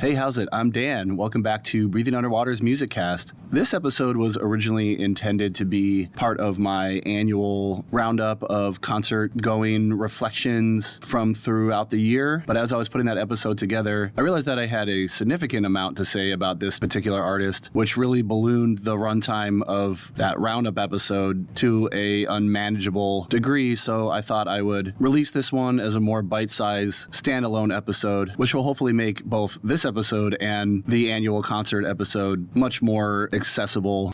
Hey, how's it? I'm Dan. Welcome back to Breathing Underwater's Musicast. This episode was originally intended to be part of my annual roundup of concert-going reflections from throughout the year. But as I was putting that episode together, I realized that I had a significant amount to say about this particular artist, which really ballooned the runtime of that roundup episode to a unmanageable degree. So I thought I would release this one as a more bite-sized standalone episode, which will hopefully make both this episode and the annual concert episode much more accessible.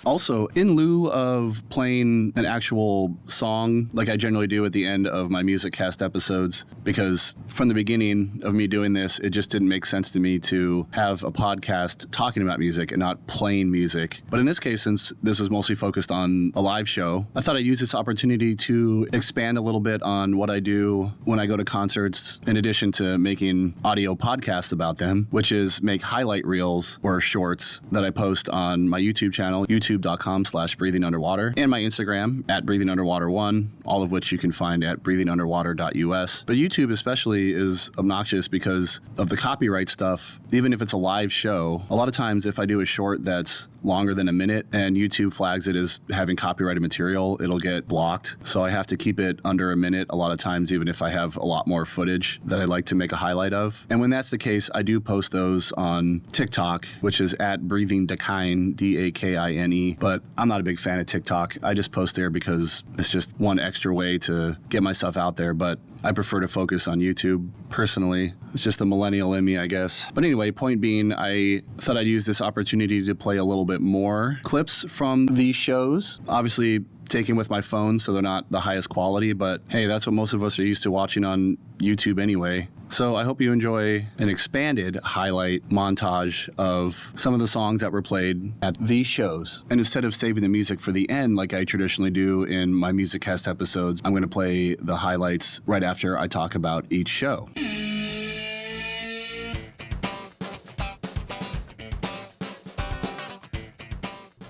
Also, in lieu of playing an actual song like I generally do at the end of my Musicast episodes, because from the beginning of me doing this, it just didn't make sense to me to have a podcast talking about music and not playing music. But in this case, since this was mostly focused on a live show, I thought I'd use this opportunity to expand a little bit on what I do when I go to concerts, in addition to making audio podcasts about them, which is make highlight reels or shorts that I post on my YouTube channel, youtube.com/breathingunderwater, and my Instagram at breathingunderwater1, all of which you can find at breathingunderwater.us. But YouTube especially is obnoxious because of the copyright stuff. Even if it's a live show, a lot of times if I do a short that's longer than a minute and YouTube flags it as having copyrighted material, it'll get blocked. So I have to keep it under a minute a lot of times, even if I have a lot more footage that I'd like to make a highlight of. And when that's the case, I do post those on TikTok, which is at breathingdakine, DAKINE. But I'm not a big fan of TikTok. I just post there because it's just one extra way to get myself out there. But I prefer to focus on YouTube personally. It's just the millennial in me, I guess. But anyway, point being, I thought I'd use this opportunity to play a little bit more clips from these shows. Obviously, taken with my phone, so they're not the highest quality, but hey, that's what most of us are used to watching on YouTube anyway. So I hope you enjoy an expanded highlight montage of some of the songs that were played at these shows. And instead of saving the music for the end like I traditionally do in my Musicast episodes, I'm going to play the highlights right after I talk about each show.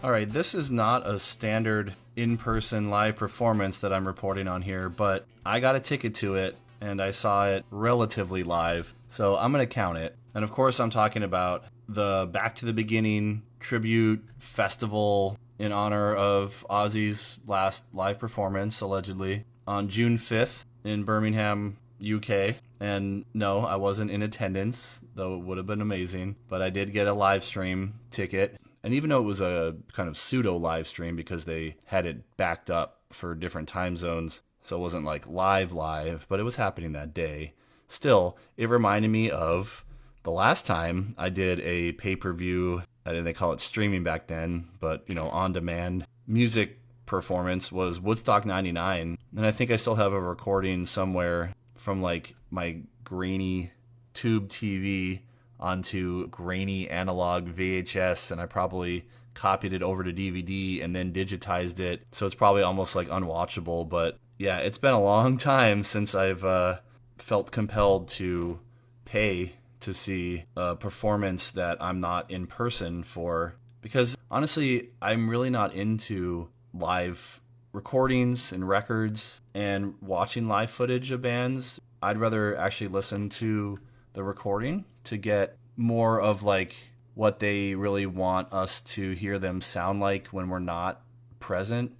All right, this is not a standard in-person live performance that I'm reporting on here, but I got a ticket to it and I saw it relatively live, so I'm going to count it. And of course, I'm talking about the Back to the Beginning tribute festival in honor of Ozzy's last live performance, allegedly, on June 5th in Birmingham, UK. And no, I wasn't in attendance, though it would have been amazing, but I did get a live stream ticket. And even though it was a kind of pseudo live stream because they had it backed up for different time zones, so it wasn't like live, but it was happening that day. Still, it reminded me of the last time I did a pay-per-view, I didn't they call it streaming back then, but on-demand music performance was Woodstock 99. And I think I still have a recording somewhere from like my grainy tube TV onto grainy analog VHS, and I probably copied it over to DVD and then digitized it. So it's probably almost like unwatchable, but yeah, it's been a long time since I've felt compelled to pay to see a performance that I'm not in person for. Because honestly, I'm really not into live recordings and records and watching live footage of bands. I'd rather actually listen to the recording to get more of like what they really want us to hear them sound like when we're not present.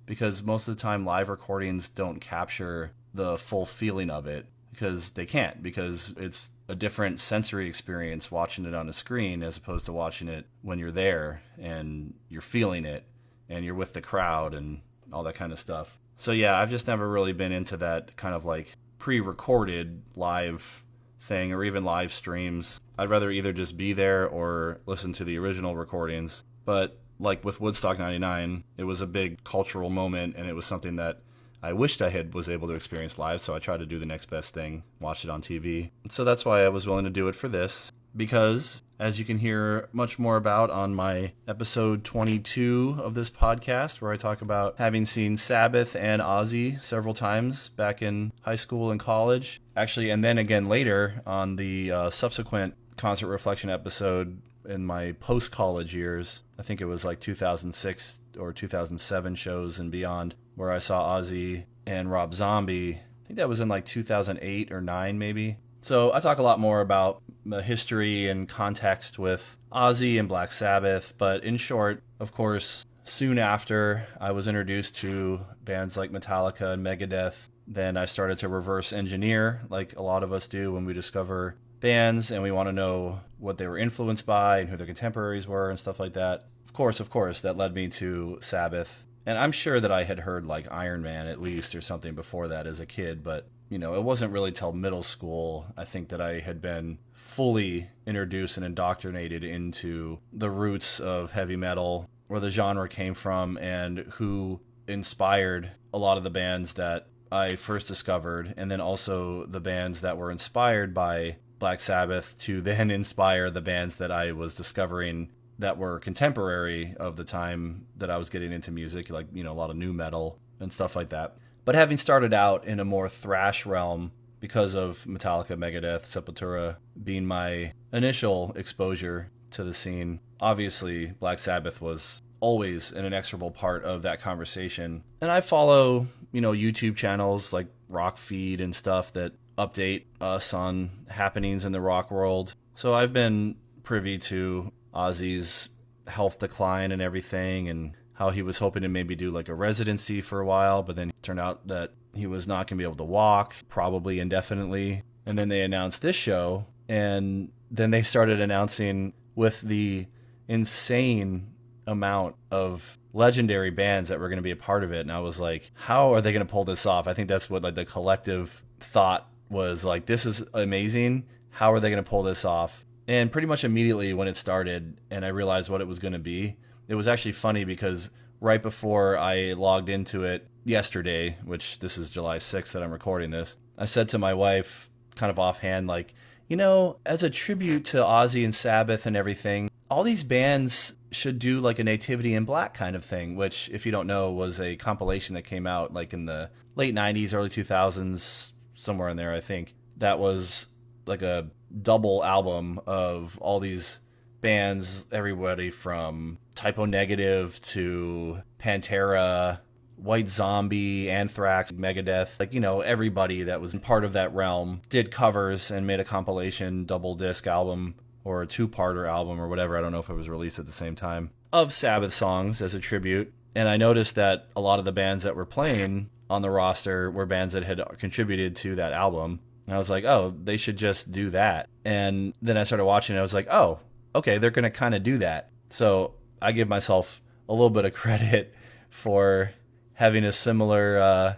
Because most of the time live recordings don't capture the full feeling of it because they can't, because it's a different sensory experience watching it on a screen as opposed to watching it when you're there and you're feeling it and you're with the crowd and all that kind of stuff. So yeah, I've just never really been into that kind of like pre-recorded live thing or even live streams. I'd rather either just be there or listen to the original recordings. But like with Woodstock 99, it was a big cultural moment, and it was something that I wished I was able to experience live, so I tried to do the next best thing, watch it on TV. So that's why I was willing to do it for this, because as you can hear much more about on my episode 22 of this podcast, where I talk about having seen Sabbath and Ozzy several times back in high school and college. Actually, and then again later on the subsequent concert reflection episode in my post-college years, I think it was like 2006 or 2007 shows and beyond, where I saw Ozzy and Rob Zombie. I think that was in like 2008 or 9 maybe. So I talk a lot more about history and context with Ozzy and Black Sabbath. But in short, of course, soon after I was introduced to bands like Metallica and Megadeth, then I started to reverse engineer like a lot of us do when we discover bands and we want to know what they were influenced by and who their contemporaries were and stuff like that. Of course, that led me to Sabbath. And I'm sure that I had heard like Iron Man at least or something before that as a kid, but it wasn't really till middle school, I think, that I had been fully introduced and indoctrinated into the roots of heavy metal, where the genre came from, and who inspired a lot of the bands that I first discovered, and then also the bands that were inspired by Black Sabbath to then inspire the bands that I was discovering that were contemporary of the time that I was getting into music, like, a lot of new metal and stuff like that. But having started out in a more thrash realm because of Metallica, Megadeth, Sepultura being my initial exposure to the scene, obviously Black Sabbath was always an inexorable part of that conversation. And I follow, YouTube channels like Rock Feed and stuff that update us on happenings in the rock world. So I've been privy to Ozzy's health decline and everything, and how he was hoping to maybe do like a residency for a while, but then it turned out that he was not going to be able to walk, probably indefinitely. And then they announced this show, and then they started announcing with the insane amount of legendary bands that were going to be a part of it. And I was like, how are they going to pull this off? I think that's what like the collective thought was, like, this is amazing. How are they going to pull this off? And pretty much immediately when it started and I realized what it was going to be, it was actually funny because right before I logged into it yesterday, which this is July 6th that I'm recording this, I said to my wife kind of offhand, like, as a tribute to Ozzy and Sabbath and everything, all these bands should do like a Nativity in Black kind of thing, which, if you don't know, was a compilation that came out like in the late 90s, early 2000s, somewhere in there, I think. That was like a double album of all these bands, everybody from Typo Negative to Pantera, White Zombie, Anthrax, Megadeth, like, everybody that was part of that realm did covers and made a compilation double disc album or a two-parter album or whatever. I don't know if it was released at the same time, of Sabbath songs as a tribute. And I noticed that a lot of the bands that were playing on the roster were bands that had contributed to that album. And I was like, oh, they should just do that. And then I started watching it. I was like, oh, okay, they're going to kind of do that. So I give myself a little bit of credit for having a similar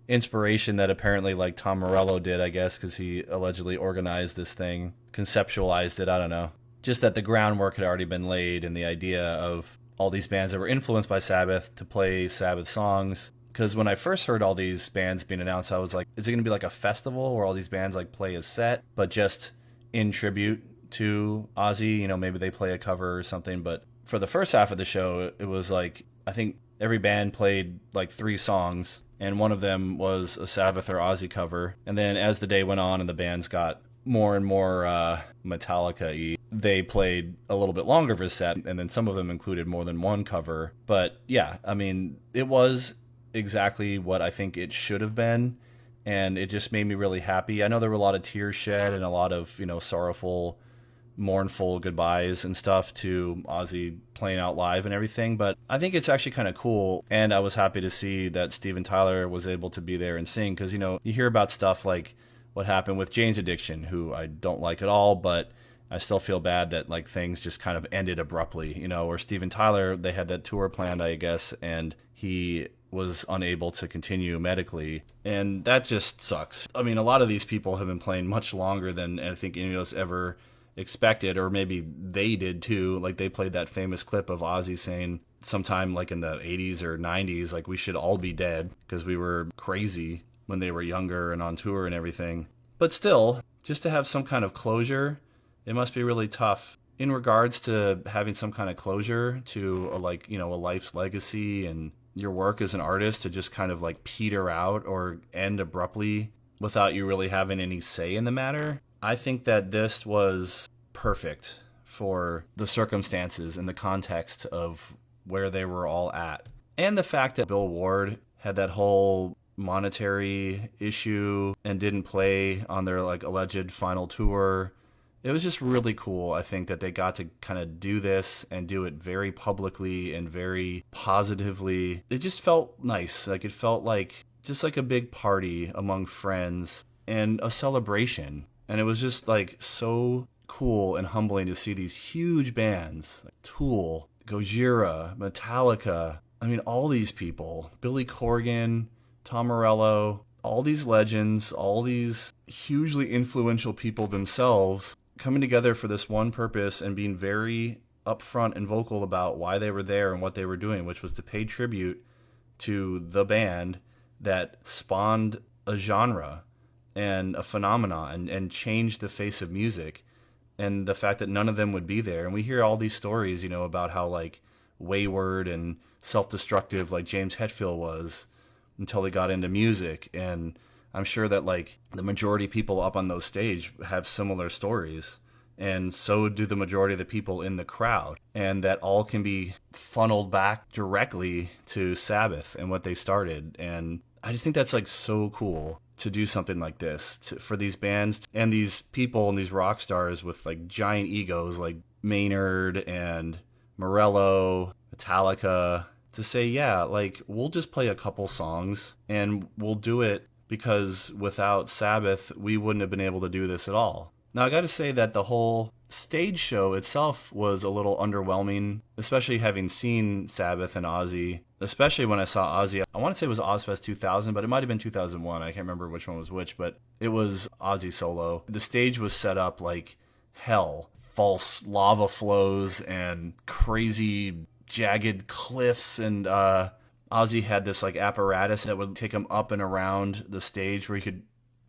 inspiration that apparently like Tom Morello did, I guess, because he allegedly organized this thing, conceptualized it, I don't know. Just that the groundwork had already been laid, and the idea of all these bands that were influenced by Sabbath to play Sabbath songs. Because when I first heard all these bands being announced, I was like, is it going to be like a festival where all these bands like play a set, but just in tribute to Ozzy? Maybe they play a cover or something. But for the first half of the show, it was like, I think every band played like 3 songs, and one of them was a Sabbath or Ozzy cover. And then as the day went on and the bands got more and more Metallica-y, they played a little bit longer of a set, and then some of them included more than one cover. But yeah, I mean, it was exactly what I think it should have been, and it just made me really happy. I know there were a lot of tears shed and a lot of, sorrowful, mournful goodbyes and stuff to Ozzy playing out live and everything, but I think it's actually kind of cool, and I was happy to see that Steven Tyler was able to be there and sing, because, you hear about stuff like what happened with Jane's Addiction, who I don't like at all, but I still feel bad that like things just kind of ended abruptly, or Steven Tyler, they had that tour planned, I guess, and he was unable to continue medically, and that just sucks. I mean, a lot of these people have been playing much longer than I think any of us ever expected, or maybe they did too. Like, they played that famous clip of Ozzy saying sometime like in the 80s or 90s, like, we should all be dead because we were crazy when they were younger and on tour and everything. But still, just to have some kind of closure, it must be really tough in regards to having some kind of closure to a life's legacy and your work as an artist, to just kind of like peter out or end abruptly without you really having any say in the matter. I think that this was perfect for the circumstances and the context of where they were all at. And the fact that Bill Ward had that whole monetary issue and didn't play on their like alleged final tour, it was just really cool, I think, that they got to kind of do this and do it very publicly and very positively. It just felt nice. Like, it felt like just like a big party among friends and a celebration. And it was just like so cool and humbling to see these huge bands like Tool, Gojira, Metallica. I mean, all these people, Billy Corgan, Tom Morello, all these legends, all these hugely influential people themselves coming together for this one purpose and being very upfront and vocal about why they were there and what they were doing, which was to pay tribute to the band that spawned a genre and a phenomenon and changed the face of music. And the fact that none of them would be there. And we hear all these stories, you know, about how like wayward and self-destructive like James Hetfield was until he got into music. And I'm sure that like the majority of people up on those stage have similar stories, and so do the majority of the people in the crowd, and that all can be funneled back directly to Sabbath and what they started. And I just think that's like so cool to do something like this for these bands and these people and these rock stars with like giant egos like Maynard and Morello, Metallica, to say, yeah, like we'll just play a couple songs and we'll do it because without Sabbath, we wouldn't have been able to do this at all. Now, I got to say that the whole stage show itself was a little underwhelming, especially having seen Sabbath and Ozzy, especially when I saw Ozzy. I want to say it was Ozfest 2000, but it might have been 2001. I can't remember which one was which, but it was Ozzy solo. The stage was set up like hell. False lava flows and crazy jagged cliffs, and Ozzy had this like apparatus that would take him up and around the stage where he could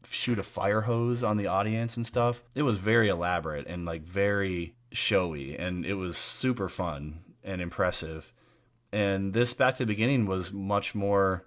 shoot a fire hose on the audience and stuff. It was very elaborate and like very showy, and it was super fun and impressive. And this Back to the Beginning was much more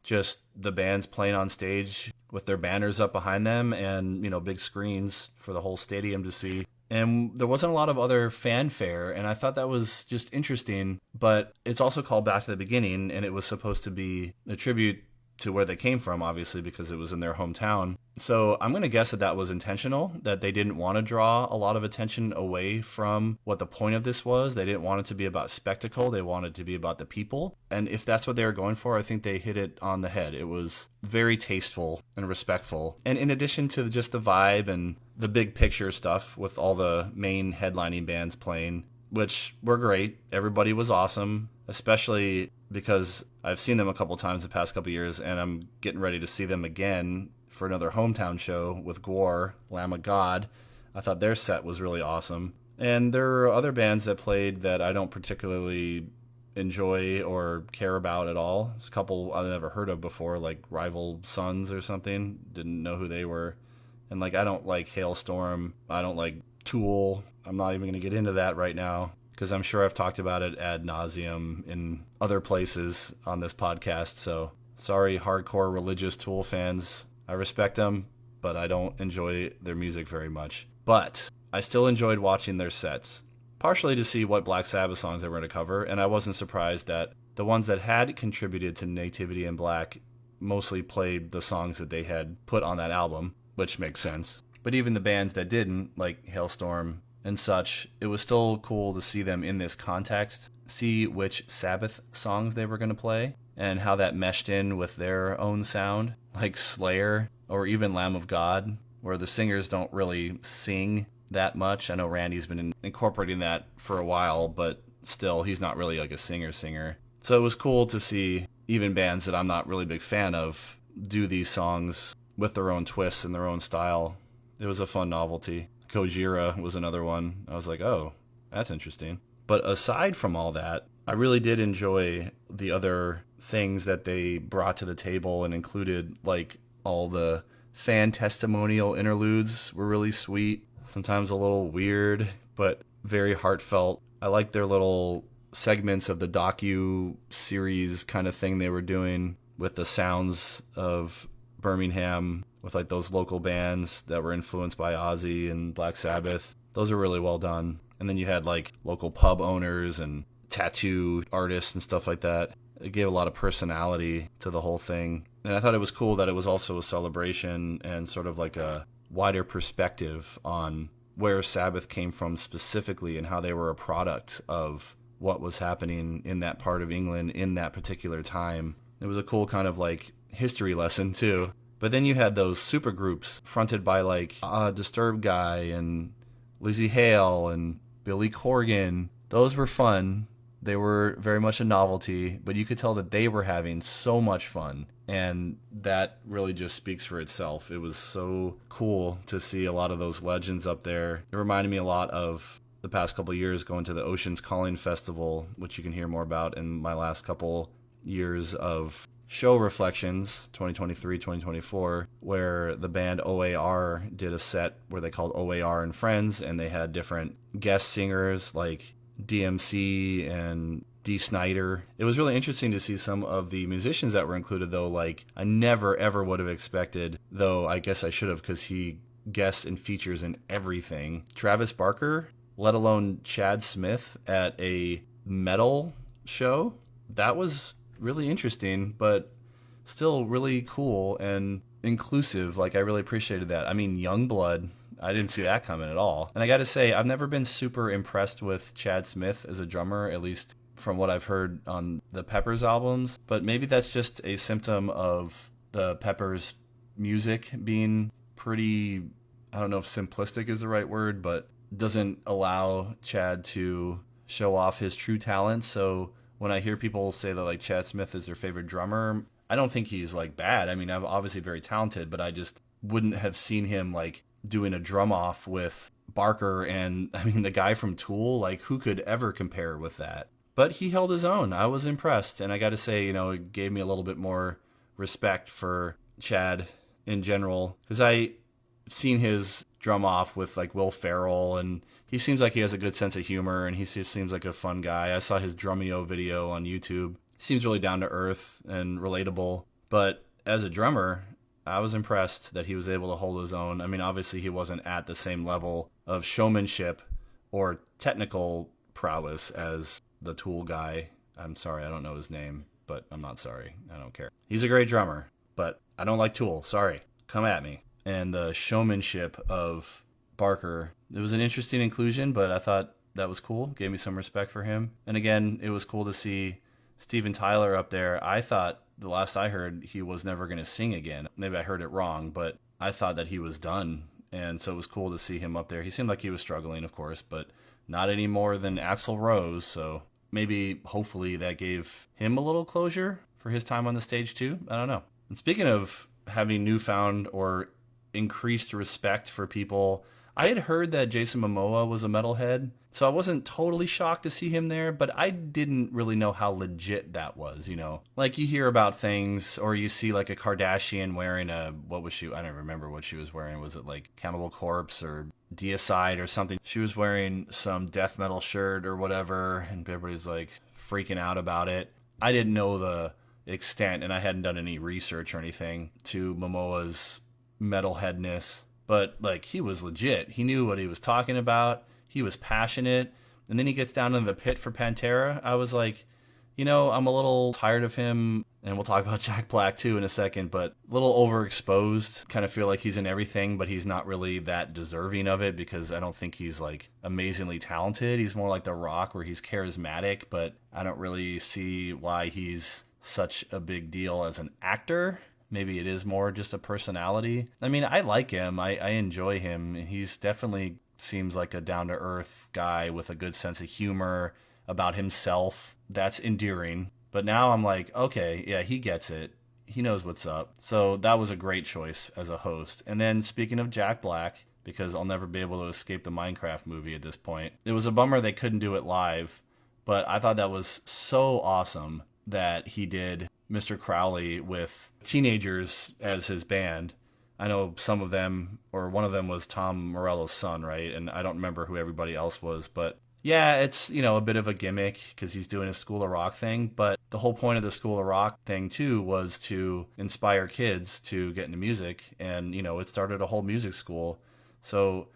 just the bands playing on stage with their banners up behind them and, you know, big screens for the whole stadium to see. And there wasn't a lot of other fanfare, and I thought that was just interesting. But it's also called Back to the Beginning, and it was supposed to be a tribute to where they came from, obviously, because it was in their hometown. So I'm going to guess that that was intentional, that they didn't want to draw a lot of attention away from what the point of this was. They didn't want it to be about spectacle. They wanted it to be about the people. And if that's what they were going for, I think they hit it on the head. It was very tasteful and respectful. And in addition to just the vibe and the big picture stuff with all the main headlining bands playing, which were great. Everybody was awesome, especially because I've seen them a couple times the past couple years, and I'm getting ready to see them again for another hometown show with GWAR, Lamb of God. I thought their set was really awesome. And there are other bands that played that I don't particularly enjoy or care about at all. There's a couple I've never heard of before, like Rival Sons or something. Didn't know who they were. And like, I don't like Hailstorm. I don't like Tool. I'm not even going to get into that right now, because I'm sure I've talked about it ad nauseum in other places on this podcast. So sorry, hardcore religious Tool fans. I respect them, but I don't enjoy their music very much. But I still enjoyed watching their sets, partially to see what Black Sabbath songs they were going to cover, and I wasn't surprised that the ones that had contributed to Nativity in Black mostly played the songs that they had put on that album, which makes sense. But even the bands that didn't, like Hailstorm and such, it was still cool to see them in this context, see which Sabbath songs they were going to play, and how that meshed in with their own sound, like Slayer or even Lamb of God, where the singers don't really sing that much. I know Randy's been incorporating that for a while, but still, he's not really like a singer. So it was cool to see even bands that I'm not really a big fan of do these songs with their own twists and their own style. It was a fun novelty. Gojira was another one. I was like, oh, that's interesting. But aside from all that, I really did enjoy the other things that they brought to the table, and included like all the fan testimonial interludes were really sweet. Sometimes a little weird, but very heartfelt. I liked their little segments of the docu-series kind of thing they were doing with the sounds of Birmingham, with like those local bands that were influenced by Ozzy and Black Sabbath. Those are really well done. And then you had like local pub owners and tattoo artists and stuff like that. It gave a lot of personality to the whole thing. And I thought it was cool that it was also a celebration and sort of like a wider perspective on where Sabbath came from specifically and how they were a product of what was happening in that part of England in that particular time. It was a cool kind of like history lesson too. But then you had those super groups fronted by like Disturbed Guy and Lizzie Hale and Billy Corgan. Those were fun. They were very much a novelty, but you could tell that they were having so much fun. And that really just speaks for itself. It was so cool to see a lot of those legends up there. It reminded me a lot of the past couple of years going to the Ocean's Calling Festival, which you can hear more about in my last couple years of show reflections, 2023, 2024, where the band OAR did a set where they called OAR and Friends, and they had different guest singers like DMC and D. Snyder. It was really interesting to see some of the musicians that were included, though. Like, I never, ever would have expected, though I guess I should have, because he guests and features in everything. Travis Barker, let alone Chad Smith at a metal show. That was really interesting, but still really cool and inclusive. Like, I really appreciated that. I mean, Youngblood, I didn't see that coming at all. And I gotta say, I've never been super impressed with Chad Smith as a drummer, at least from what I've heard on the Peppers albums. But maybe that's just a symptom of the Peppers music being pretty, I don't know if simplistic is the right word, but doesn't allow Chad to show off his true talent. So when I hear people say that like Chad Smith is their favorite drummer, I don't think he's like bad. I mean, I'm obviously very talented, but I just wouldn't have seen him like doing a drum off with Barker and, I mean, the guy from Tool. Like, who could ever compare with that? But he held his own. I was impressed, and I got to say, you know, it gave me a little bit more respect for Chad in general, because I've seen his drum off with like Will Ferrell, and he seems like he has a good sense of humor, and he just seems like a fun guy. I saw his Drumeo video on YouTube. He seems really down to earth and relatable, but as a drummer, I was impressed that he was able to hold his own. I mean, obviously he wasn't at the same level of showmanship or technical prowess as the Tool guy. I'm sorry, I don't know his name, but I'm not sorry. I don't care. He's a great drummer, but I don't like Tool. Sorry. Come at me. And the showmanship of Barker, it was an interesting inclusion, but I thought that was cool. Gave me some respect for him. And again, it was cool to see Steven Tyler up there. I thought, the last I heard, he was never going to sing again. Maybe I heard it wrong, but I thought that he was done. And so it was cool to see him up there. He seemed like he was struggling, of course, but not any more than Axl Rose. So maybe, hopefully, that gave him a little closure for his time on the stage too. I don't know. And speaking of having newfound or increased respect for people, I had heard that Jason Momoa was a metalhead, so I wasn't totally shocked to see him there, but I didn't really know how legit that was, you know? Like, you hear about things, or you see, like, a Kardashian wearing a, what was she, I don't remember what she was wearing. Was it, like, Cannibal Corpse or Deicide or something? She was wearing some death metal shirt or whatever, and everybody's, like, freaking out about it. I didn't know the extent, and I hadn't done any research or anything to Momoa's metalheadness. But, like, he was legit. He knew what he was talking about. He was passionate. And then he gets down into the pit for Pantera. I was like, you know, I'm a little tired of him. And we'll talk about Jack Black, too, in a second. But a little overexposed. Kind of feel like he's in everything, but he's not really that deserving of it, because I don't think he's, like, amazingly talented. He's more like The Rock, where he's charismatic. But I don't really see why he's such a big deal as an actor. Maybe it is more just a personality. I mean, I like him. I enjoy him. He's definitely seems like a down-to-earth guy with a good sense of humor about himself. That's endearing. But now I'm like, okay, yeah, he gets it. He knows what's up. So that was a great choice as a host. And then speaking of Jack Black, because I'll never be able to escape the Minecraft movie at this point, it was a bummer they couldn't do it live. But I thought that was so awesome that he did Mr. Crowley with teenagers as his band. I know some of them, or one of them was Tom Morello's son, right? And I don't remember who everybody else was, but yeah, it's, you know, a bit of a gimmick because he's doing a School of Rock thing. But the whole point of the School of Rock thing too was to inspire kids to get into music. And, you know, it started a whole music school. So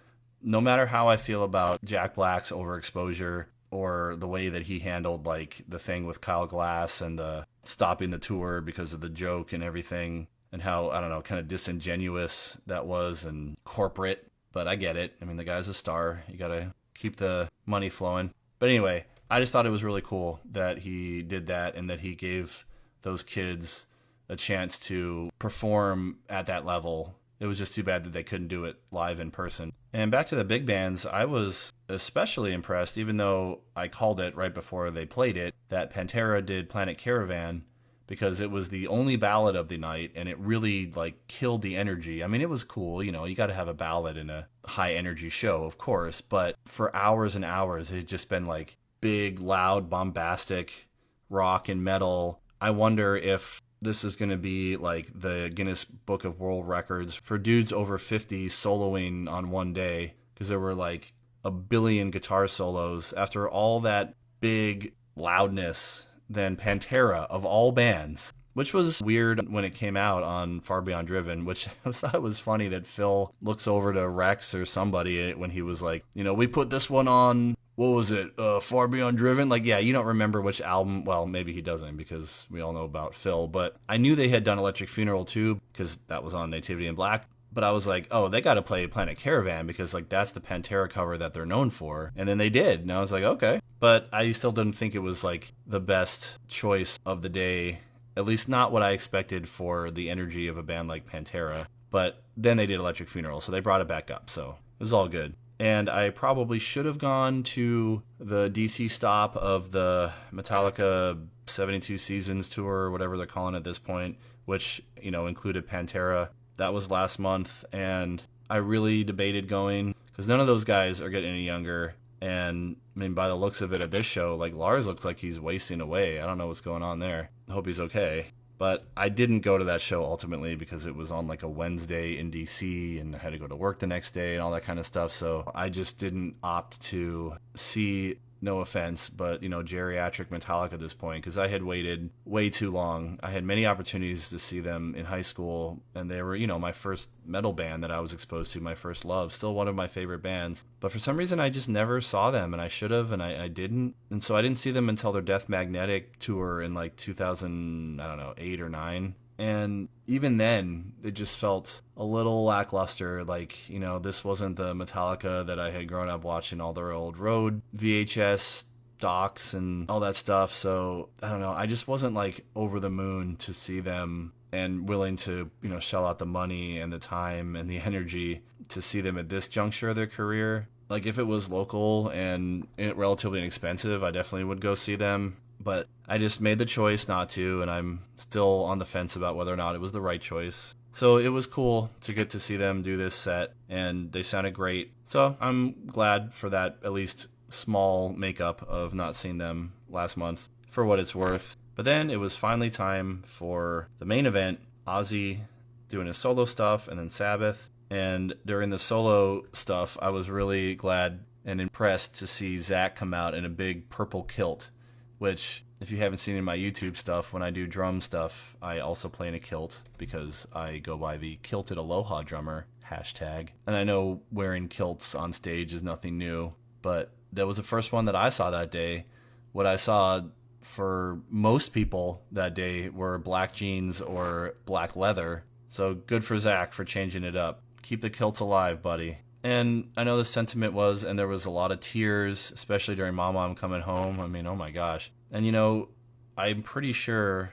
no matter how I feel about Jack Black's overexposure, or the way that he handled, like, the thing with Kyle Glass and stopping the tour because of the joke and everything, and how, I don't know, kind of disingenuous that was and corporate, but I get it. I mean, the guy's a star. You gotta keep the money flowing. But anyway, I just thought it was really cool that he did that and that he gave those kids a chance to perform at that level. It was just too bad that they couldn't do it live in person. And back to the big bands, I was especially impressed, even though I called it right before they played it, that Pantera did Planet Caravan, because it was the only ballad of the night and it really like killed the energy. I mean, it was cool, you know, you got to have a ballad in a high energy show, of course, but for hours and hours, it had just been like big, loud, bombastic rock and metal. I wonder if this is going to be like the Guinness Book of World Records for dudes over 50 soloing on one day, because there were like a billion guitar solos after all that big loudness. Then Pantera, of all bands, which was weird when it came out on Far Beyond Driven, which I thought was funny that Phil looks over to Rex or somebody when he was like, you know, we put this one on, what was it, Far Beyond Driven? Like, yeah, you don't remember which album. Well, maybe he doesn't, because we all know about Phil. But I knew they had done Electric Funeral too, because that was on Nativity in Black. But I was like, oh, they got to play Planet Caravan, because like that's the Pantera cover that they're known for. And then they did. And I was like, okay. But I still didn't think it was like the best choice of the day, at least not what I expected for the energy of a band like Pantera. But then they did Electric Funeral, so they brought it back up. So it was all good. And I probably should have gone to the DC stop of the Metallica 72 Seasons tour, or whatever they're calling it at this point, which, you know, included Pantera. That was last month, and I really debated going, because none of those guys are getting any younger. And I mean, by the looks of it at this show, like Lars looks like he's wasting away. I don't know what's going on there. I hope he's okay. But I didn't go to that show ultimately because it was on like a Wednesday in DC and I had to go to work the next day and all that kind of stuff. So I just didn't opt to see, no offense, but, you know, geriatric Metallica at this point, because I had waited way too long. I had many opportunities to see them in high school, and they were, you know, my first metal band that I was exposed to, my first love, still one of my favorite bands. But for some reason, I just never saw them, and I should have, and I didn't. And so I didn't see them until their Death Magnetic tour in like 2000, I don't know, 8 or 9. And even then, it just felt a little lackluster. Like, you know, this wasn't the Metallica that I had grown up watching all their old Road VHS docs and all that stuff. So, I don't know. I just wasn't, like, over the moon to see them and willing to, you know, shell out the money and the time and the energy to see them at this juncture of their career. Like, if it was local and relatively inexpensive, I definitely would go see them. But I just made the choice not to, and I'm still on the fence about whether or not it was the right choice. So it was cool to get to see them do this set, and they sounded great. So I'm glad for that, at least small makeup of not seeing them last month, for what it's worth. But then it was finally time for the main event, Ozzy doing his solo stuff, and then Sabbath. And during the solo stuff, I was really glad and impressed to see Zach come out in a big purple kilt, which, if you haven't seen in my YouTube stuff, when I do drum stuff, I also play in a kilt because I go by the Kilted Aloha Drummer hashtag. And I know wearing kilts on stage is nothing new, but that was the first one that I saw that day. What I saw for most people that day were black jeans or black leather. So good for Zach for changing it up. Keep the kilts alive, buddy. And I know the sentiment was, and there was a lot of tears, especially during Mama, I'm Coming Home. I mean, oh my gosh. And, you know, I'm pretty sure,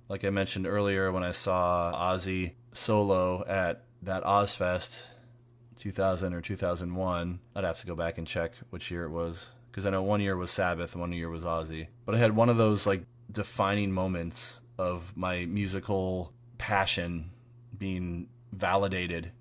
like I mentioned earlier, when I saw Ozzy solo at that Ozfest 2000 or 2001, I'd have to go back and check which year it was, because I know one year was Sabbath and one year was Ozzy. But I had one of those, like, defining moments of my musical passion being validated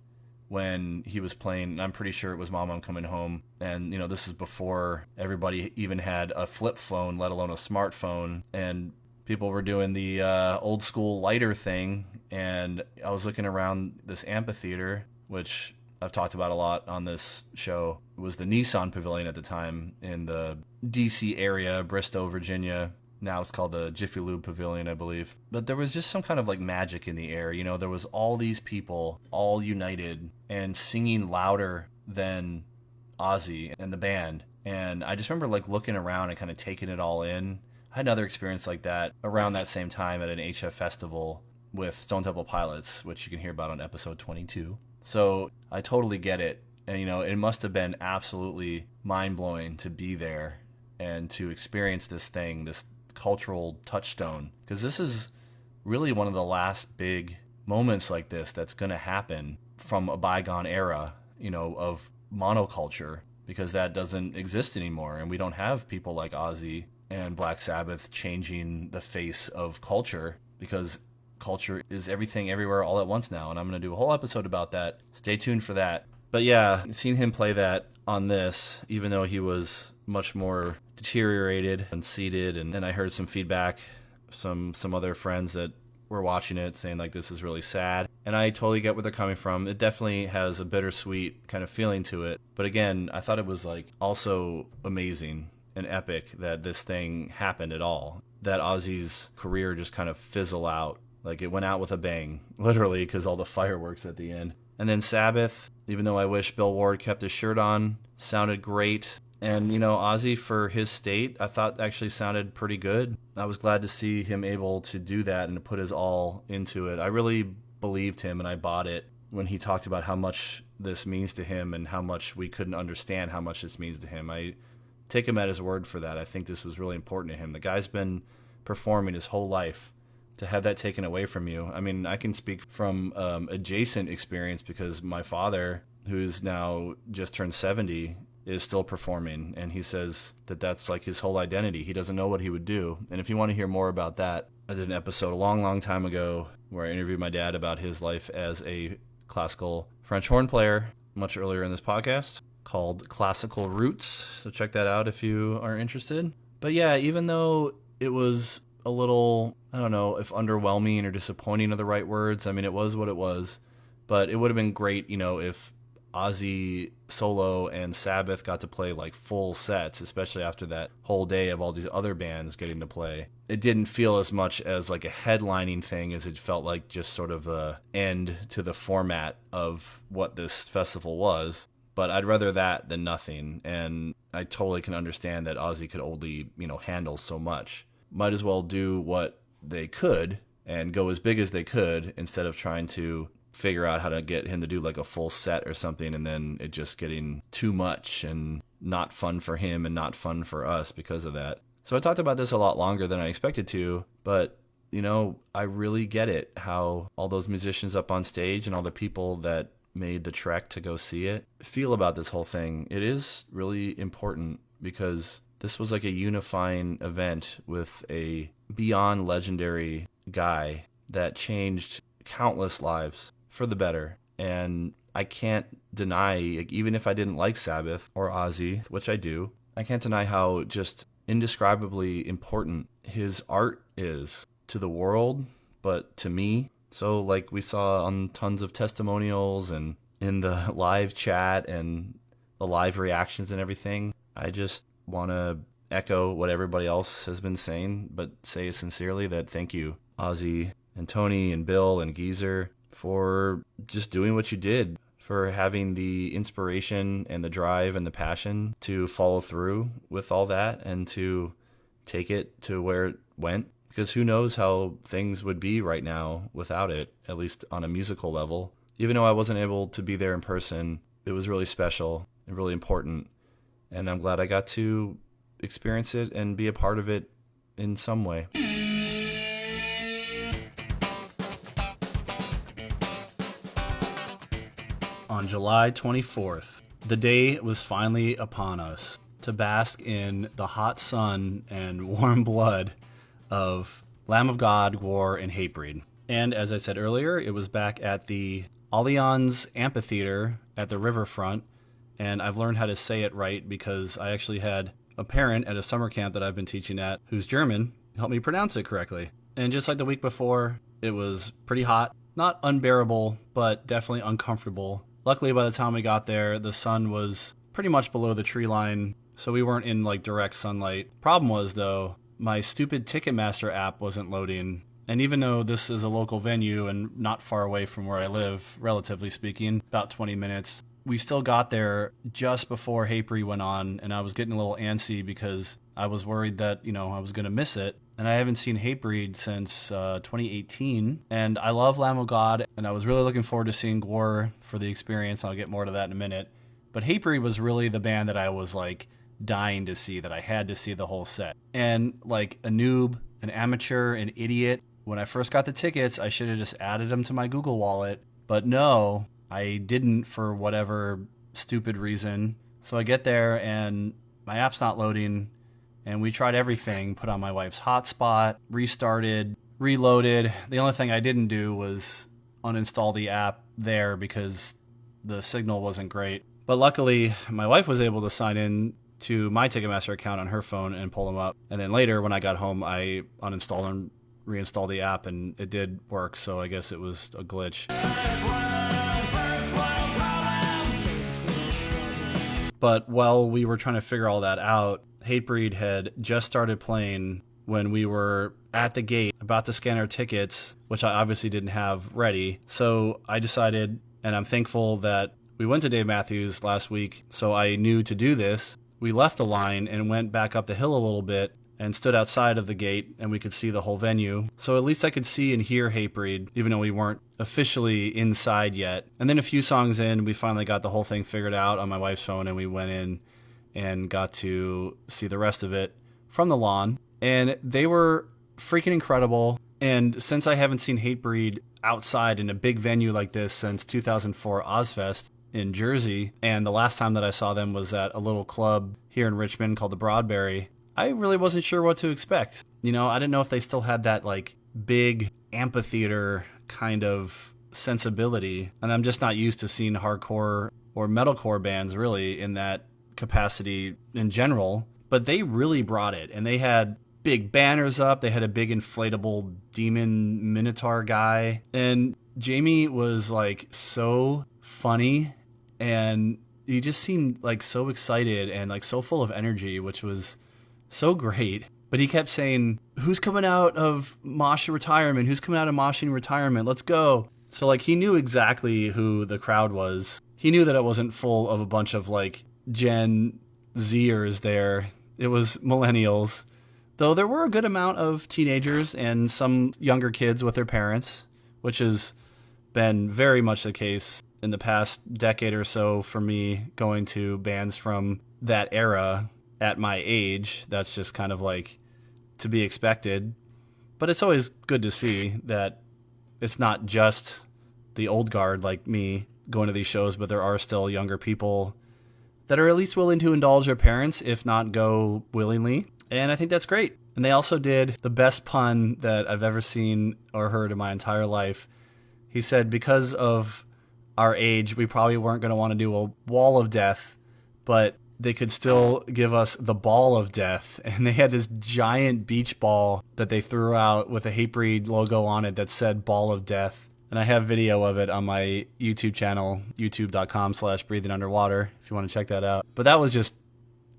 when he was playing, and I'm pretty sure it was Mama, I'm Coming Home. And, you know, this is before everybody even had a flip phone, let alone a smartphone. And people were doing the old school lighter thing. And I was looking around this amphitheater, which I've talked about a lot on this show. It was the Nissan Pavilion at the time in the DC area, Bristow, Virginia. Now it's called the Jiffy Lube Pavilion, I believe. But there was just some kind of like magic in the air. You know, there was all these people all united and singing louder than Ozzy and the band. And I just remember like looking around and kind of taking it all in. I had another experience like that around that same time at an HF festival with Stone Temple Pilots, which you can hear about on episode 22. So I totally get it. And, it must have been absolutely mind-blowing to be there and to experience this thing, this cultural touchstone. Because this is really one of the last big moments like this that's going to happen from a bygone era, of monoculture, because that doesn't exist anymore. And we don't have people like Ozzy and Black Sabbath changing the face of culture, because culture is everything everywhere all at once now. And I'm going to do a whole episode about that. Stay tuned for that. But yeah, seeing him play that on this, even though he was much more deteriorated and seated, and I heard some feedback, some other friends that were watching it saying like this is really sad. And I totally get where they're coming from. It definitely has a bittersweet kind of feeling to it. But again, I thought it was like also amazing and epic that this thing happened at all. That Ozzy's career just kind of fizzle out. Like it went out with a bang, literally, because all the fireworks at the end. And then Sabbath, even though I wish Bill Ward kept his shirt on, sounded great. And, Ozzy, for his state, I thought actually sounded pretty good. I was glad to see him able to do that and to put his all into it. I really believed him and I bought it when he talked about how much this means to him and how much we couldn't understand how much this means to him. I take him at his word for that. I think this was really important to him. The guy's been performing his whole life. To have that taken away from you. I mean, I can speak from adjacent experience because my father, who's now just turned 70, is still performing. And he says that that's like his whole identity. He doesn't know what he would do. And if you want to hear more about that, I did an episode a long, long time ago where I interviewed my dad about his life as a classical French horn player much earlier in this podcast called Classical Roots. So check that out if you are interested. But yeah, even though it was a little, I don't know if underwhelming or disappointing are the right words. I mean, it was what it was, but it would have been great, if Ozzy solo and Sabbath got to play like full sets, especially after that whole day of all these other bands getting to play. It didn't feel as much as like a headlining thing as it felt like just sort of the end to the format of what this festival was. But I'd rather that than nothing. And I totally can understand that Ozzy could only, handle so much. Might as well do what they could and go as big as they could instead of trying to figure out how to get him to do like a full set or something and then it just getting too much and not fun for him and not fun for us because of that. So I talked about this a lot longer than I expected to, but I really get it, how all those musicians up on stage and all the people that made the trek to go see it feel about this whole thing. It is really important because this was like a unifying event with a beyond legendary guy that changed countless lives for the better. And I can't deny, even if I didn't like Sabbath or Ozzy, which I do, I can't deny how just indescribably important his art is to the world, but to me. So like we saw on tons of testimonials and in the live chat and the live reactions and everything, I just want to echo what everybody else has been saying, but say sincerely that thank you, Ozzy and Tony and Bill and Geezer, for just doing what you did, for having the inspiration and the drive and the passion to follow through with all that and to take it to where it went. Because who knows how things would be right now without it, at least on a musical level. Even though I wasn't able to be there in person, it was really special and really important. And I'm glad I got to experience it and be a part of it in some way. On July 24th, the day was finally upon us to bask in the hot sun and warm blood of Lamb of God, GWAR, and Hatebreed. And as I said earlier, it was back at the Allianz Amphitheater at the riverfront, and I've learned how to say it right because I actually had a parent at a summer camp that I've been teaching at who's German help me pronounce it correctly. And just like the week before, it was pretty hot. Not unbearable, but definitely uncomfortable. Luckily, by the time we got there, the sun was pretty much below the tree line, so we weren't in like direct sunlight. Problem was, though, my stupid Ticketmaster app wasn't loading. And even though this is a local venue and not far away from where I live, relatively speaking, about 20 minutes, we still got there just before Hatebreed went on, and I was getting a little antsy because I was worried that, I was going to miss it. And I haven't seen Hatebreed since 2018, and I love Lamb of God, and I was really looking forward to seeing GWAR for the experience. I'll get more to that in a minute. But Hatebreed was really the band that I was like dying to see, that I had to see the whole set. And like a noob, an amateur, an idiot, when I first got the tickets, I should have just added them to my Google Wallet. But no, I didn't for whatever stupid reason. So I get there and my app's not loading, and we tried everything, put on my wife's hotspot, restarted, reloaded. The only thing I didn't do was uninstall the app there because the signal wasn't great. But luckily, my wife was able to sign in to my Ticketmaster account on her phone and pull them up. And then later, when I got home, I uninstalled and reinstalled the app, and it did work. So I guess it was a glitch. But while we were trying to figure all that out, Hatebreed had just started playing when we were at the gate about to scan our tickets, which I obviously didn't have ready. So I decided, and I'm thankful that we went to Dave Matthews last week, so I knew to do this. We left the line and went back up the hill a little bit and stood outside of the gate, and we could see the whole venue. So at least I could see and hear Hatebreed, even though we weren't officially inside yet. And then a few songs in, we finally got the whole thing figured out on my wife's phone, and we went in and got to see the rest of it from the lawn. And they were freaking incredible. And since I haven't seen Hatebreed outside in a big venue like this since 2004 Ozfest in Jersey, and the last time that I saw them was at a little club here in Richmond called the Broadberry, I really wasn't sure what to expect. You know, I didn't know if they still had that like big amphitheater kind of sensibility, and I'm just not used to seeing hardcore or metalcore bands really in that capacity in general. But they really brought it, and they had big banners up. They had a big inflatable demon minotaur guy, and Jamie was like so funny, and he just seemed like so excited and like so full of energy, which was so great. But he kept saying, who's coming out of mosh retirement? Who's coming out of moshing retirement? Let's go. So like he knew exactly who the crowd was. He knew that it wasn't full of a bunch of like Gen Zers there. It was millennials. Though there were a good amount of teenagers and some younger kids with their parents, which has been very much the case in the past decade or so for me, going to bands from that era at my age. That's just kind of like to be expected. But it's always good to see that it's not just the old guard like me going to these shows, but there are still younger people that are at least willing to indulge their parents, if not go willingly. And I think that's great. And they also did the best pun that I've ever seen or heard in my entire life. He said, because of our age, we probably weren't going to want to do a wall of death, but they could still give us the ball of death. And they had this giant beach ball that they threw out with a Hatebreed logo on it that said ball of death. And I have video of it on my YouTube channel, youtube.com/breathingunderwater, if you want to check that out. But that was just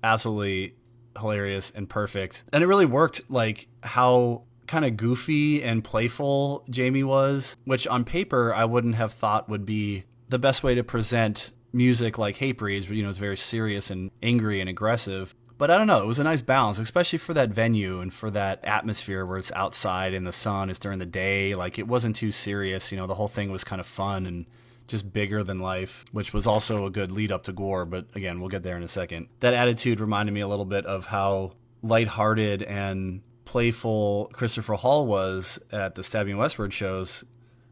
absolutely hilarious and perfect. And it really worked, like how kind of goofy and playful Jamie was, which on paper I wouldn't have thought would be the best way to present music like Hatebreed's, you know, it's very serious and angry and aggressive. But I don't know, it was a nice balance, especially for that venue and for that atmosphere where it's outside in the sun, it's during the day. Like, it wasn't too serious, you know, the whole thing was kind of fun and just bigger than life, which was also a good lead up to GWAR, but again, we'll get there in a second. That attitude reminded me a little bit of how lighthearted and playful Christopher Hall was at the Stabbing Westward shows,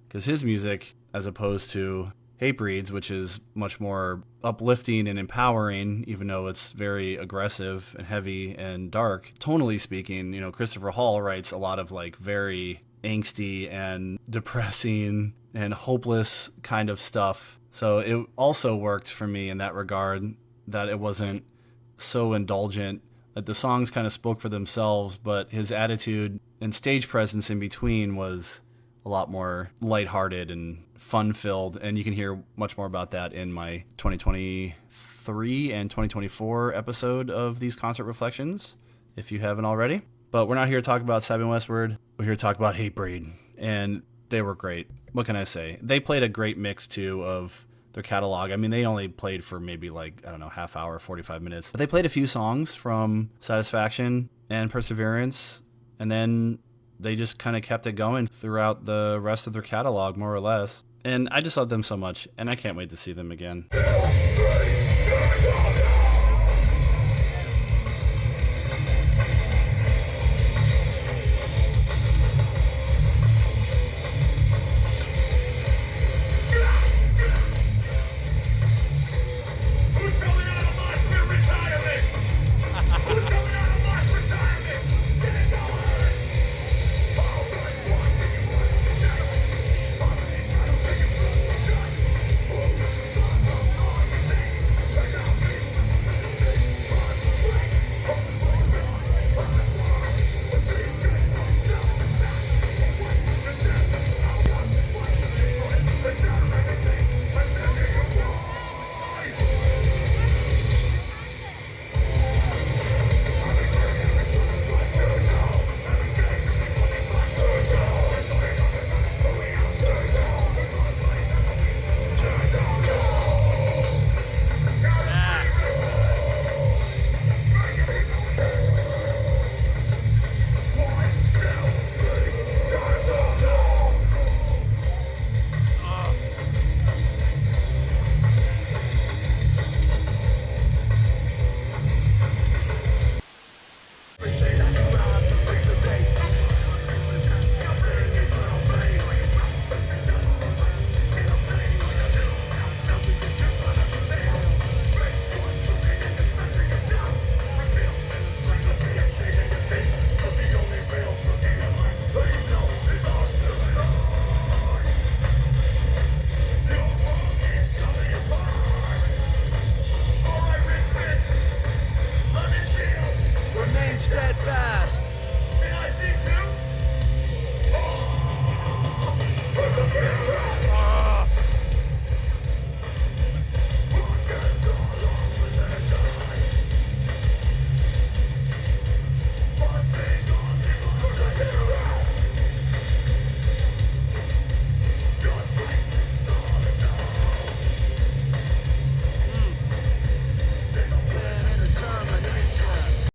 because his music, as opposed to Hatebreed's, which is much more uplifting and empowering, even though it's very aggressive and heavy and dark. Tonally speaking, you know, Christopher Hall writes a lot of like very angsty and depressing and hopeless kind of stuff. So it also worked for me in that regard, that it wasn't so indulgent, that the songs kind of spoke for themselves, but his attitude and stage presence in between was a lot more lighthearted and fun-filled, and you can hear much more about that in my 2023 and 2024 episode of these concert reflections, if you haven't already. But we're not here to talk about Stabbing Westward. We're here to talk about Hatebreed, and they were great. What can I say? They played a great mix, too, of their catalog. I mean, they only played for maybe like, I don't know, half hour, 45 minutes. But they played a few songs from Satisfaction and Perseverance, and then they just kind of kept it going throughout the rest of their catalog, more or less. And I just love them so much, and I can't wait to see them again. steadfast. May I see too? Man, in the termination.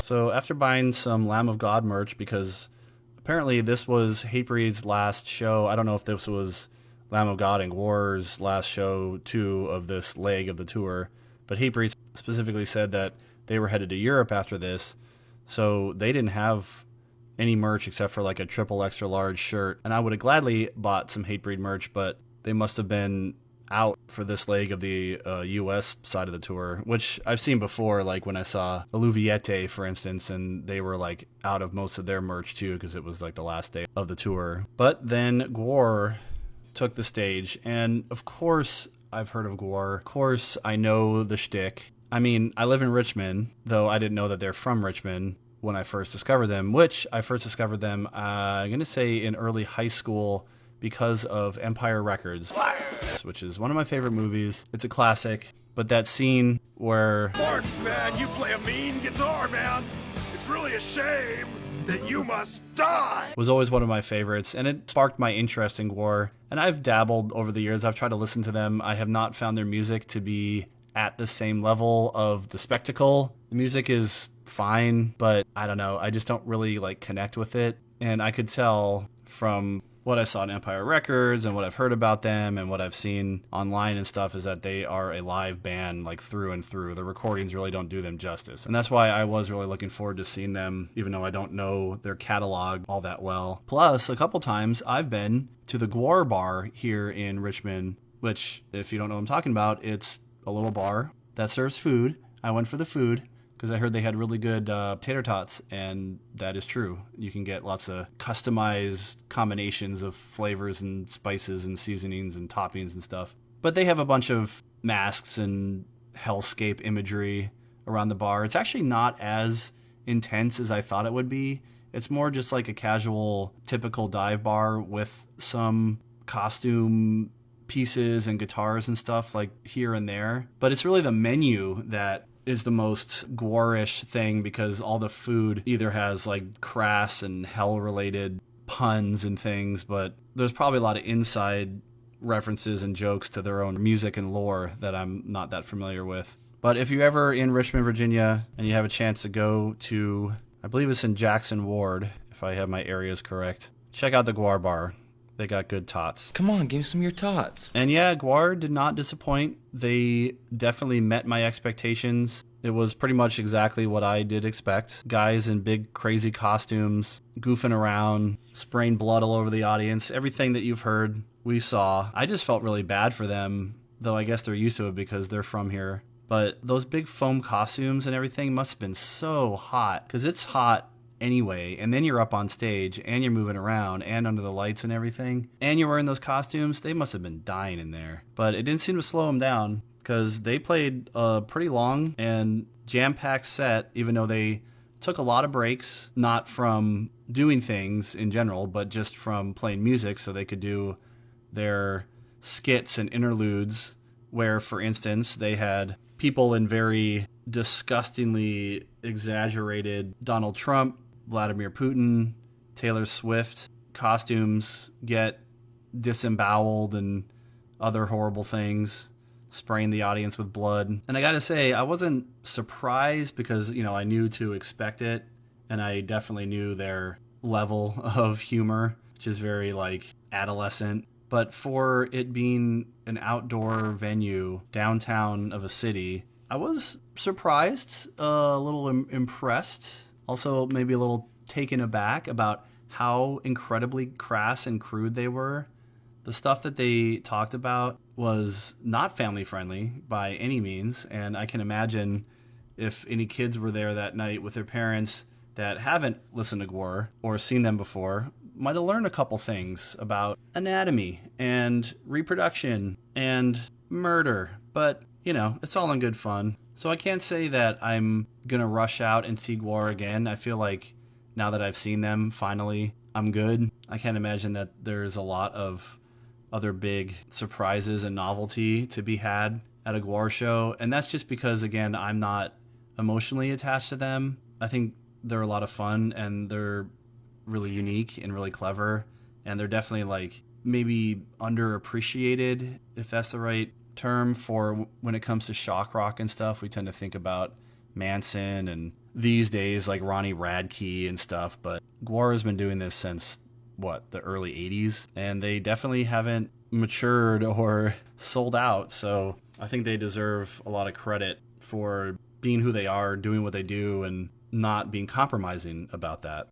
So after buying some Lamb of God merch, because apparently this was Hatebreed's last show. I don't know if this was Lamb of God and GWAR's last show too of this leg of the tour, but Hatebreed specifically said that they were headed to Europe after this, so they didn't have any merch except for like a triple extra large shirt. And I would have gladly bought some Hatebreed merch, but they must have been out for this leg of the US side of the tour, which I've seen before, like when I saw Alluviette, for instance, and they were like out of most of their merch too because it was like the last day of the tour. But then GWAR took the stage, and of course I've heard of GWAR. Of course I know the shtick. I mean, I live in Richmond, though I didn't know that they're from Richmond when I first discovered them, which I first discovered them, I'm going to say in early high school because of Empire Records, which is one of my favorite movies. It's a classic, but that scene where... Mark, man, you play a mean guitar, man. It's really a shame that you must die. was always one of my favorites, and it sparked my interest in GWAR. And I've dabbled over the years. I've tried to listen to them. I have not found their music to be at the same level of the spectacle. The music is fine, but I don't know. I just don't really like connect with it. And I could tell from what I saw on Empire Records and what I've heard about them and what I've seen online and stuff is that they are a live band like through and through. The recordings really don't do them justice. And that's why I was really looking forward to seeing them, even though I don't know their catalog all that well. Plus, a couple times I've been to the GWAR bar here in Richmond, which, if you don't know what I'm talking about, it's a little bar that serves food. I went for the food because I heard they had really good tater tots, and that is true. You can get lots of customized combinations of flavors and spices and seasonings and toppings and stuff. But they have a bunch of masks and hellscape imagery around the bar. It's actually not as intense as I thought it would be. It's more just like a casual, typical dive bar with some costume pieces and guitars and stuff like here and there. But it's really the menu that is the most GWAR-ish thing, because all the food either has like crass and hell-related puns and things, but there's probably a lot of inside references and jokes to their own music and lore that I'm not that familiar with. But if you're ever in Richmond, Virginia, and you have a chance to go to, I believe it's in Jackson Ward, if I have my areas correct, check out the GWAR bar. They got good tots. Come on, give me some of your tots. And yeah, GWAR did not disappoint. They definitely met my expectations. It was pretty much exactly what I did expect. Guys in big, crazy costumes, goofing around, spraying blood all over the audience. Everything that you've heard, we saw. I just felt really bad for them, though I guess they're used to it because they're from here. But those big foam costumes and everything must have been so hot, because it's hot anyway, and then you're up on stage and you're moving around and under the lights and everything, and you're wearing those costumes. They must have been dying in there. But it didn't seem to slow them down, because they played a pretty long and jam-packed set, even though they took a lot of breaks, not from doing things in general, but just from playing music so they could do their skits and interludes, where, for instance, they had people in very disgustingly exaggerated Donald Trump, Vladimir Putin, Taylor Swift costumes get disemboweled and other horrible things, spraying the audience with blood. And I gotta say, I wasn't surprised because, you know, I knew to expect it, and I definitely knew their level of humor, which is very, like, adolescent. But for it being an outdoor venue, downtown of a city, I was surprised, a little impressed, also maybe a little taken aback about how incredibly crass and crude they were. The stuff that they talked about was not family friendly by any means, and I can imagine if any kids were there that night with their parents that haven't listened to GWAR or seen them before, might have learned a couple things about anatomy and reproduction and murder. But, you know, it's all in good fun. So I can't say that I'm going to rush out and see GWAR again. I feel like now that I've seen them, finally, I'm good. I can't imagine that there's a lot of other big surprises and novelty to be had at a GWAR show. And that's just because, again, I'm not emotionally attached to them. I think they're a lot of fun, and they're really unique and really clever. And they're definitely, like, maybe underappreciated, if that's the right term, for when it comes to shock rock and stuff. We tend to think about Manson and these days, like Ronnie Radke and stuff, but GWAR has been doing this since, the early 80s, and they definitely haven't matured or sold out, so I think they deserve a lot of credit for being who they are, doing what they do, and not being compromising about that.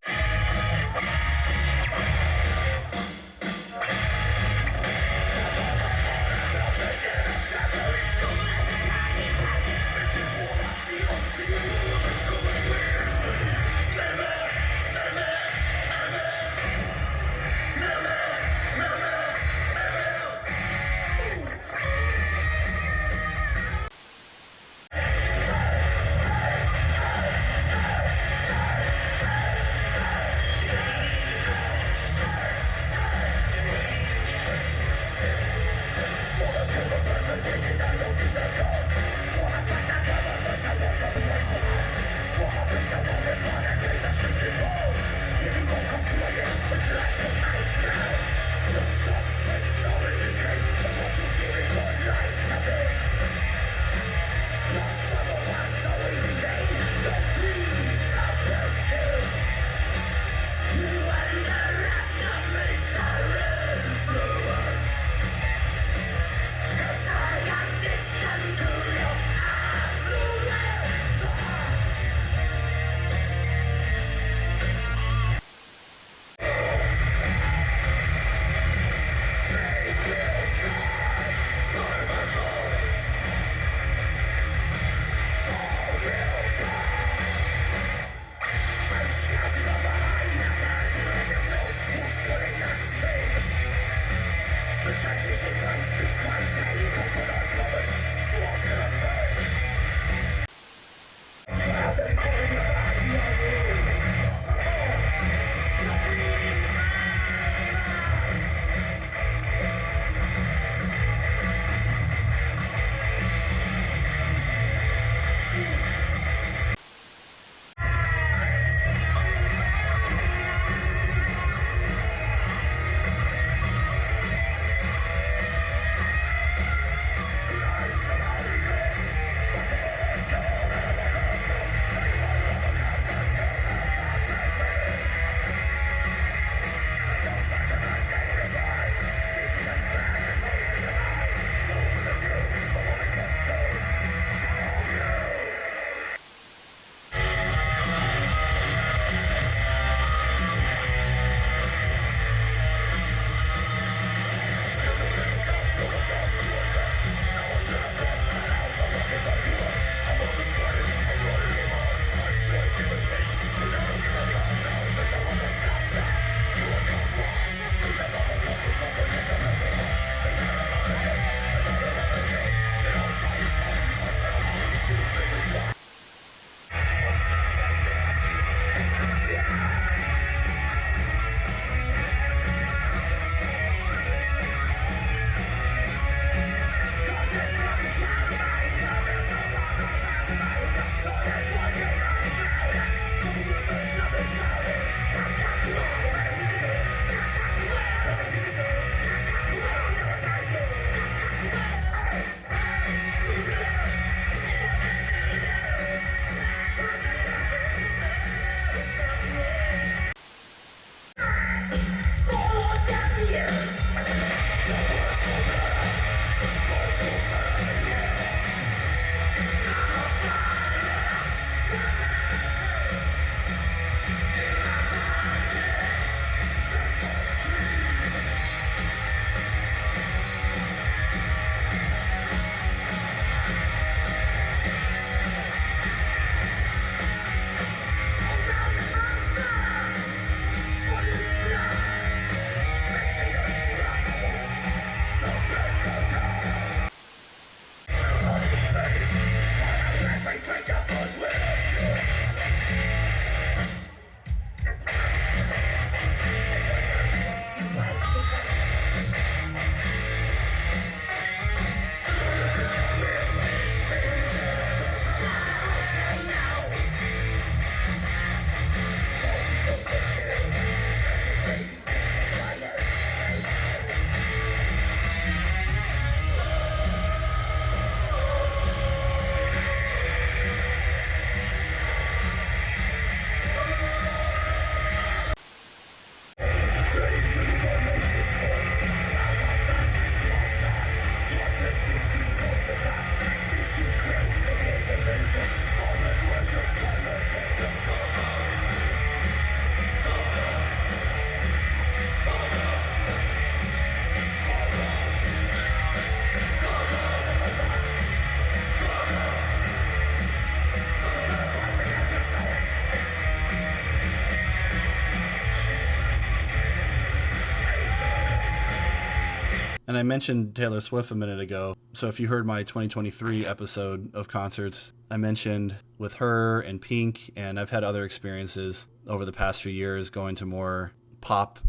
And I mentioned Taylor Swift a minute ago. So if you heard my 2023 episode of concerts, I mentioned with her and Pink, and I've had other experiences over the past few years going to more pop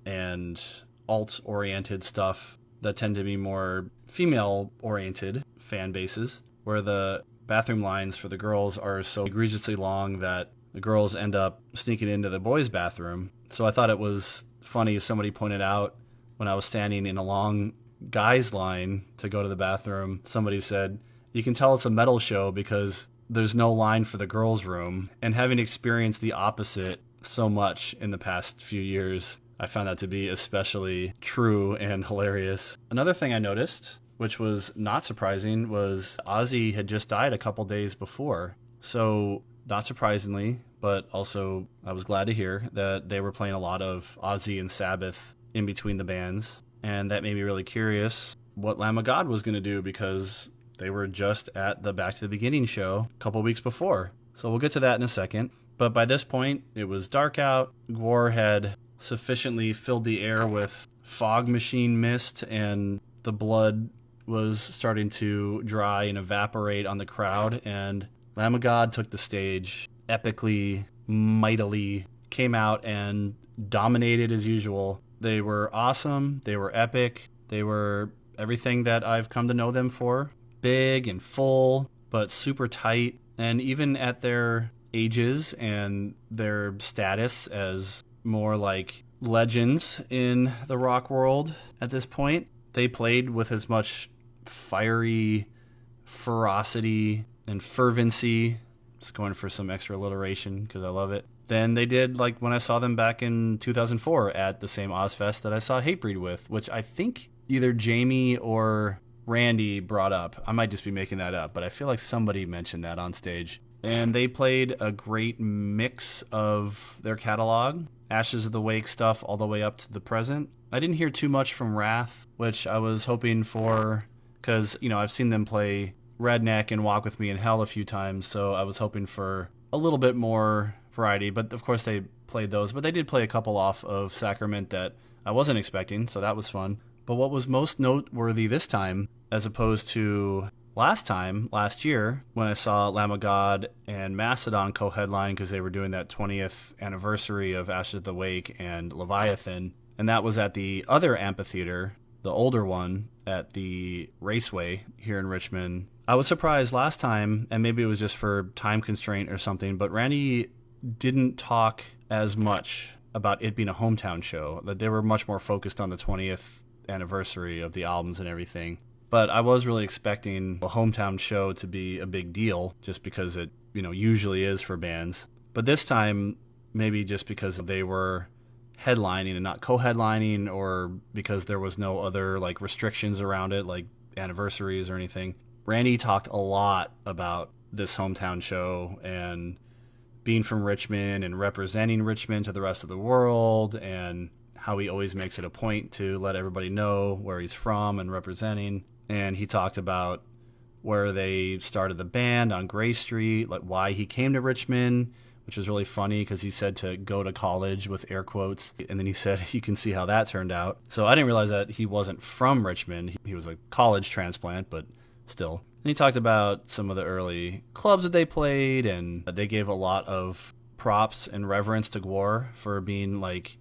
and alt-oriented stuff that tend to be more female-oriented fan bases, where the bathroom lines for the girls are so egregiously long that the girls end up sneaking into the boys' bathroom. So I thought it was funny, somebody pointed out, when I was standing in a long guys line to go to the bathroom, somebody said, you can tell it's a metal show because there's no line for the girls' room. And having experienced the opposite so much in the past few years, I found that to be especially true and hilarious. Another thing I noticed, which was not surprising, was Ozzy had just died a couple days before. So not surprisingly, but also I was glad to hear that they were playing a lot of Ozzy and Sabbath in between the bands, and that made me really curious what Lamb of God was going to do, because they were just at the Back to the Beginning show a couple weeks before. So we'll get to that in a second. But by this point, it was dark out. GWAR had sufficiently filled the air with fog machine mist, and the blood was starting to dry and evaporate on the crowd, and Lamb of God took the stage epically, mightily, came out and dominated as usual. They were awesome. They were epic. They were everything that I've come to know them for. Big and full, but super tight. And even at their ages and their status as more like legends in the rock world at this point, they played with as much fiery ferocity and fervency. Just going for some extra alliteration because I love it. Than they did like when I saw them back in 2004 at the same Ozfest that I saw Hatebreed with, which I think either Jamie or Randy brought up. I might just be making that up, but I feel like somebody mentioned that on stage. And they played a great mix of their catalog, Ashes of the Wake stuff all the way up to the present. I didn't hear too much from Wrath, which I was hoping for, because, you know, I've seen them play Redneck and Walk With Me in Hell a few times, so I was hoping for a little bit more variety, but of course they played those. But they did play a couple off of Sacrament that I wasn't expecting, so that was fun. But what was most noteworthy this time, as opposed to last year, when I saw Lamb of God and Mastodon co-headline because they were doing that 20th anniversary of Ashes of the Wake and Leviathan, and that was at the other amphitheater, the older one, at the Raceway here in Richmond. I was surprised last time, and maybe it was just for time constraint or something, but Randy didn't talk as much about it being a hometown show, that they were much more focused on the 20th anniversary of the albums and everything. But I was really expecting a hometown show to be a big deal, just because it, you know, usually is for bands. But this time, maybe just because they were headlining and not co-headlining, or because there was no other like restrictions around it, like anniversaries or anything, Randy talked a lot about this hometown show and being from Richmond and representing Richmond to the rest of the world, and how he always makes it a point to let everybody know where he's from and representing. And he talked about where they started the band on Gray Street, like why he came to Richmond, which was really funny because he said to go to college with air quotes. And then he said, you can see how that turned out. So I didn't realize that he wasn't from Richmond. He was a college transplant, but still. And he talked about some of the early clubs that they played, and they gave a lot of props and reverence to GWAR for being like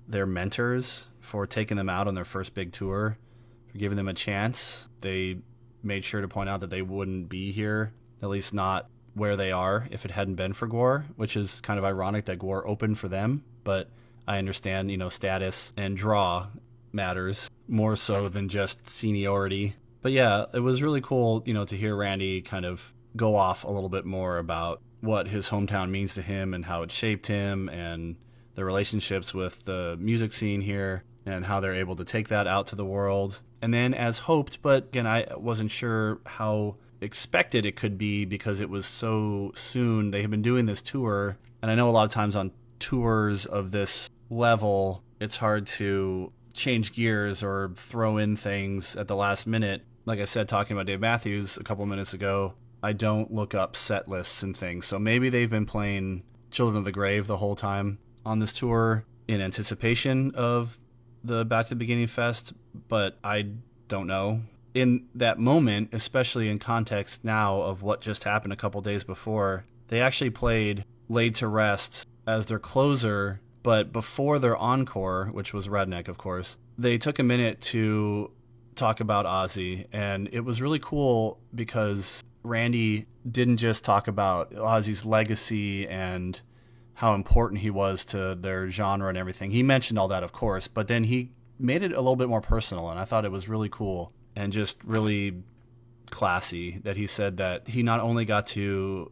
their mentors, for taking them out on their first big tour, for giving them a chance. They made sure to point out that they wouldn't be here, at least not where they are, if it hadn't been for GWAR, which is kind of ironic that GWAR opened for them. But I understand, you know, status and draw matters more so than just seniority. But yeah, it was really cool, you know, to hear Randy kind of go off a little bit more about what his hometown means to him and how it shaped him, and the relationships with the music scene here, and how they're able to take that out to the world. And then as hoped, but again, I wasn't sure how expected it could be because it was so soon. They have been doing this tour, and I know a lot of times on tours of this level, it's hard to change gears or throw in things at the last minute. Like I said, talking about Dave Matthews a couple minutes ago, I don't look up set lists and things. So maybe they've been playing Children of the Grave the whole time on this tour in anticipation of the Back to the Beginning Fest, but I don't know. In that moment, especially in context now of what just happened a couple days before, they actually played Laid to Rest as their closer, but before their encore, which was Redneck, of course, they took a minute to talk about Ozzy, and it was really cool because Randy didn't just talk about Ozzy's legacy and how important he was to their genre and everything. He mentioned all that, of course, but then he made it a little bit more personal, and I thought it was really cool and just really classy that he said that he not only got to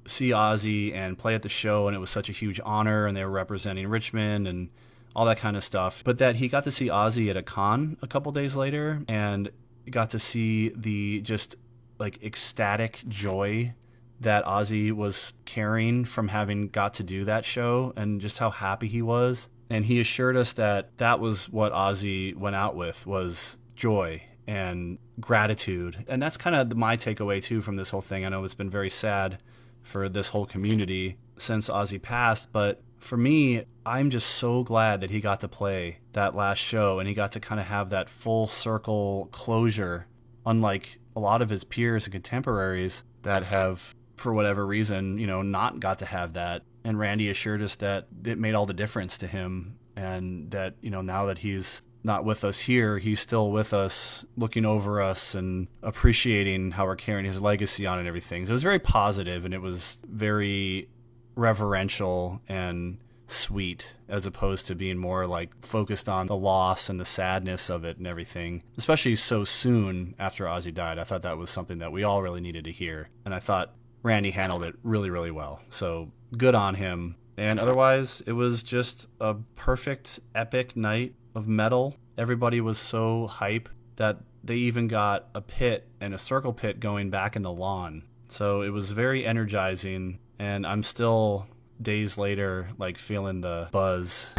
see Ozzy and play at the show, and it was such a huge honor, and they were representing Richmond and all that kind of stuff, but that he got to see Ozzy at a con a couple days later and got to see the just like ecstatic joy that Ozzy was carrying from having got to do that show and just how happy he was. And he assured us that that was what Ozzy went out with, was joy and gratitude. And that's kind of my takeaway too from this whole thing. I know it's been very sad for this whole community since Ozzy passed, but for me, I'm just so glad that he got to play that last show and he got to kind of have that full circle closure, unlike a lot of his peers and contemporaries that have, for whatever reason, not got to have that. And Randy assured us that it made all the difference to him, and that, now that he's not with us here, he's still with us, looking over us and appreciating how we're carrying his legacy on and everything. So it was very positive, and it was very reverential and sweet, as opposed to being more like focused on the loss and the sadness of it and everything, especially so soon after Ozzy died. I thought that was something that we all really needed to hear, and I thought Randy handled it really, really well. So good on him. And otherwise, it was just a perfect, epic night of metal. Everybody was so hype that they even got a pit and a circle pit going back in the lawn. So it was very energizing, and I'm still days later like feeling the buzz